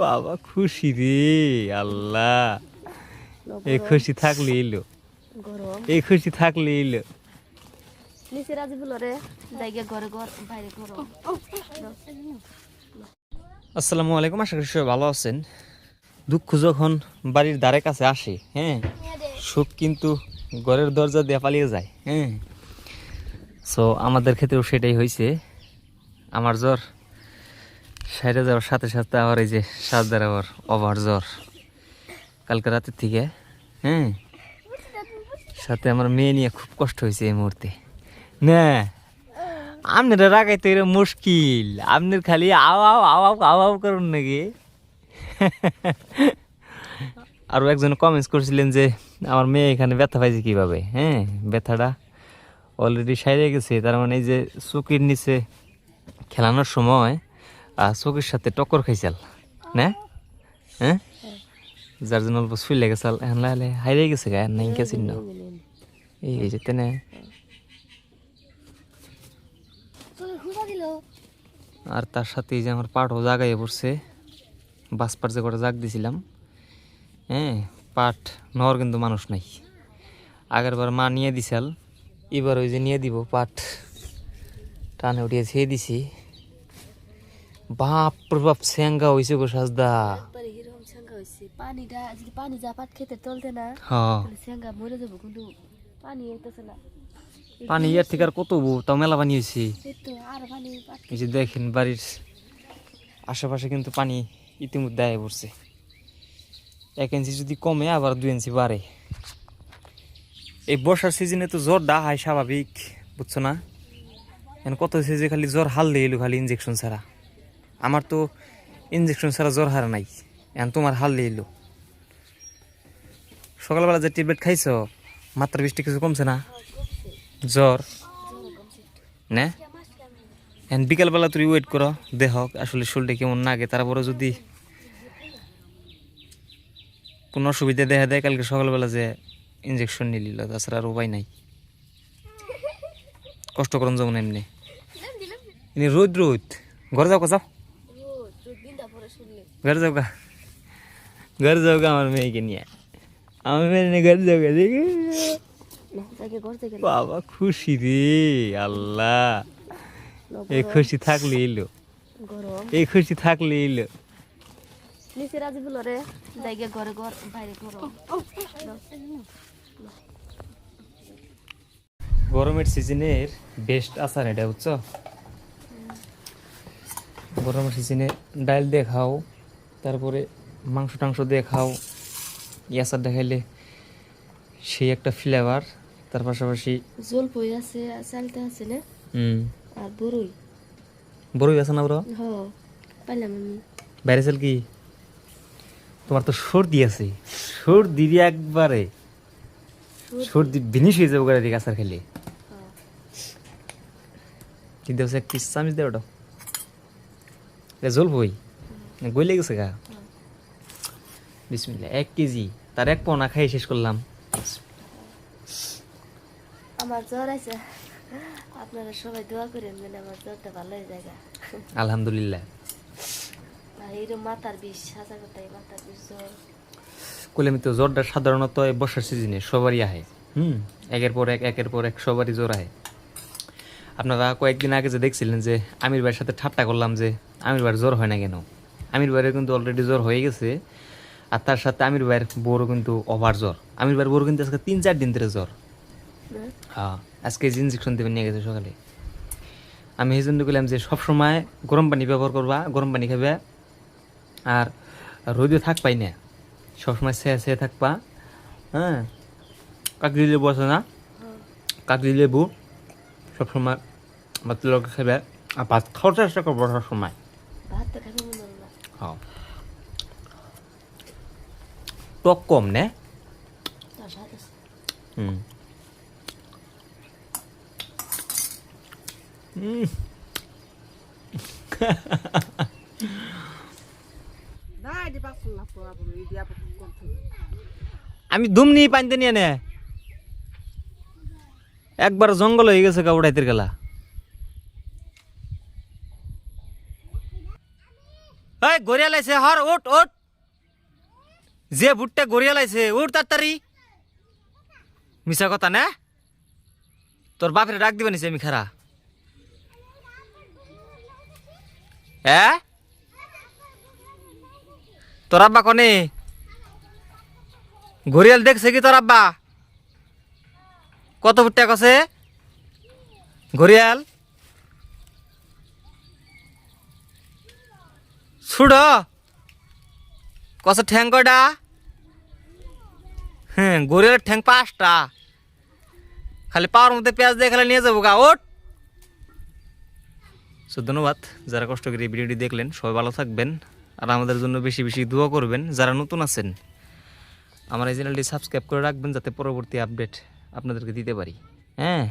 বাবা খুশি রে আল্লাহ, এই খুশি থাকলে এলো, এই খুশি থাকলে এলো। আসসালামু আলাইকুম, আশা করি সবাই ভালো আছেন। দুঃখ যখন বাড়ির ধারে কাছে আসে, হ্যাঁ, সুখ কিন্তু ঘরের দরজা দিয়ে পালিয়ে যায়। হ্যাঁ, সো আমাদের ক্ষেত্রেও সেটাই হয়েছে। আমার জ্বর সাইডে যাওয়ার সাথে সাথে আবার এই যে সাজদার আবার ওভার জ্বর কালকে রাতের থেকে। হ্যাঁ, সাথে আমার মেয়ে নিয়ে খুব কষ্ট হয়েছে এই মুহূর্তে। না, আপনারা রাখাই তো এরকম মুশকিল, আপনার খালি আও আও আও আও আও আও করুন নাকি। আরও একজন কমেন্টস করছিলেন যে আমার মেয়ে এখানে ব্যথা পাইছে কীভাবে। হ্যাঁ, ব্যথাটা অলরেডি সাইরে গেছে, তার মানে এই যে চোখের নিচে খেলানোর সময় চোখের সাথে টক্কর খাইছাল না। হ্যাঁ, যার জন্য অল্প শুই লেগেছাল, এখন লাইলে হাইরে গেছে গা নাই কে চিহ্ন এই যেতে না। আর তার সাথে এই যে আমার পাটও জাগাইয়ে পড়ছে, বাসপার যে করে জাগ দিছিলাম। হ্যাঁ, পাট নহর কিন্তু মানুষ নাই। আগের বার মা নিয়ে দিছাল, এবার ওই যে নিয়ে দিব পাট টানে উঠিয়ে ছেয়ে দিছি। বাপ রে বাপ স্যাঙ্গা হয়েছে গো সাজদা। পানি ইয়ার থেকে আর কত তাও মেলা পানি হয়েছে। এই যে দেখেন বাড়ির আশেপাশে কিন্তু পানি ইতিমধ্যে আয় পড়ছে। 1 ইঞ্চি যদি কমে আবার 2 ইঞ্চি বাড়ে। এই বর্ষার সিজনে তো জ্বর দা হয় স্বাভাবিক, বুঝছো না। এখন কত হয়েছে যে খালি জ্বর হারলে এলো খালি ইঞ্জেকশন ছাড়া। আমার তো ইঞ্জেকশন ছাড়া জ্বর হারা নাই, এখন তোমার হারলে এলো। সকালবেলা যে ট্যাবলেট খাইছ মাত্রা 20 কিছু কমছে না জ্বর না। এখন বিকালবেলা তুই ওয়েট করো, দেখ আসলে শরীরটা কেমন লাগে, তারপরে যদি কোনো অসুবিধা দেখা দেয় কালকে সকালবেলা যে ইঞ্জেকশন নিলিল, তাছাড়া আর উপায় নাই। কষ্ট করুন যেমন এমনি রোদ রোদ। ঘরে যাও যাও, ঘরে যাও গা, ঘরে যাও গা আমার মেয়েকে নিয়ে, আমার মেয়ে নিয়ে ঘরে যাও গা। দেখি বাবা খুশি রে আল্লাহ, এই খুশি থাকলে এলো, এই খুশি থাকলে এলো। গরমের সিজনের বেস্ট আচার এটা, বুঝছো। গরমের সিজনে ডাল দিয়ে খাও, তারপরে মাংস টাংস দিয়ে খাও, এই আচার দেখাইলে সেই একটা ফ্লেভার। তার পাশাপাশি জলপই আছে, চালটা আছে না, আর বড়ই বড়ই আছে না বড় পাইলাম আমি। বাইরে চাল কি তোমার তো সর্দি আছে, সর্দি একবারে সর্দি বিনিশ হয়ে যাবে গাড়ি আচার খেলে। কি দেবো এক পিস চামিচ দে ওটা জলপই গইলে গেছে গা। বিসমিল্লাহ, 1 কেজি তার 1 পোনা খাই শেষ করলাম। আমার জ্বর আছে, আপনারা সবাই দোয়া করেন যেন আমার জ্বরটা ভালো হয়ে যায়। আলহামদুলিল্লাহ। এইরকম মাথার বিষ, সাজা কথাই মাথার বিষ জ্বর। কইলাম তো জ্বরটা সাধারণত এই বর্ষার সিজনে সবারই আহে। একের পর এক সবারই জ্বর আহে। আপনারা কয়েকদিন আগে যে দেখছিলেন যে আমির ভাইয়ের সাথে ঠাট্টা করলাম যে আমির ভাইয়ের জ্বর হয় না কেন। আমির ভাইয়ের কিন্তু অলরেডি জ্বর হয়ে গেছে, আর তার সাথে আমির ভাইয়ের বউরও কিন্তু ওভার জ্বর। আমির ভাইয়ের বউর কিন্তু আজকে 3-4 দিন ধরে জ্বর। হ্যাঁ, আজকে যে ইঞ্জেকশন দেবেন নিয়ে গেছে সকালে। আমি এই জন্য বললাম যে সবসময় গরম পানি ব্যবহার করবা, গরম পানি খাবে, আর রোদে থাকবাই না, সবসময় চেয়ে থাকবা। হ্যাঁ, কাকড়ি লেবু আছে না, কাকড়ি লেবু সবসময় ভাতের লগে খাবে, আর ভাত খাওয়ার চেষ্টা করবো সবসময়। হ্যাঁ, টক কম নে। আমি দুমনি পানিতে নিয়ে নে, একবার জঙ্গল হয়ে গেছে গা উড়াইতে গেলা। এই গড়িয়া লাইছে হর ওট ওট যে বুটটা গড়িয়া লাইছে উঠ তাড়াতাড়ি মিছা কথা না তোর বাপরে ডাক দিবা নিছে আমি খারা হ্যাঁ তোর আব্বা কনে ঘড়িয়াল দেখছে কি তোর আব্বা কত ফুট টাকা আছে ঘড়িয়াল ছুড় কত ঠ্যাং কয়টা হ্যাঁ ঘড়িয়ালের ঠ্যাং 5টা খালি পাওয়ার মধ্যে পেঁয়াজ দিয়ে খালি নিয়ে যাবো গা ওট সো ধন্যবাদ যারা কষ্ট করে এই ভিডিওটি দেখলেন সবাই ভালো থাকবেন আর আমাদের জন্য বেশি বেশি দোয়া করবেন যারা নতুন আছেন আমার এই চ্যানেলটি সাবস্ক্রাইব করে রাখবেন যাতে পরবর্তী আপডেট আপনাদেরকে দিতে পারি হ্যাঁ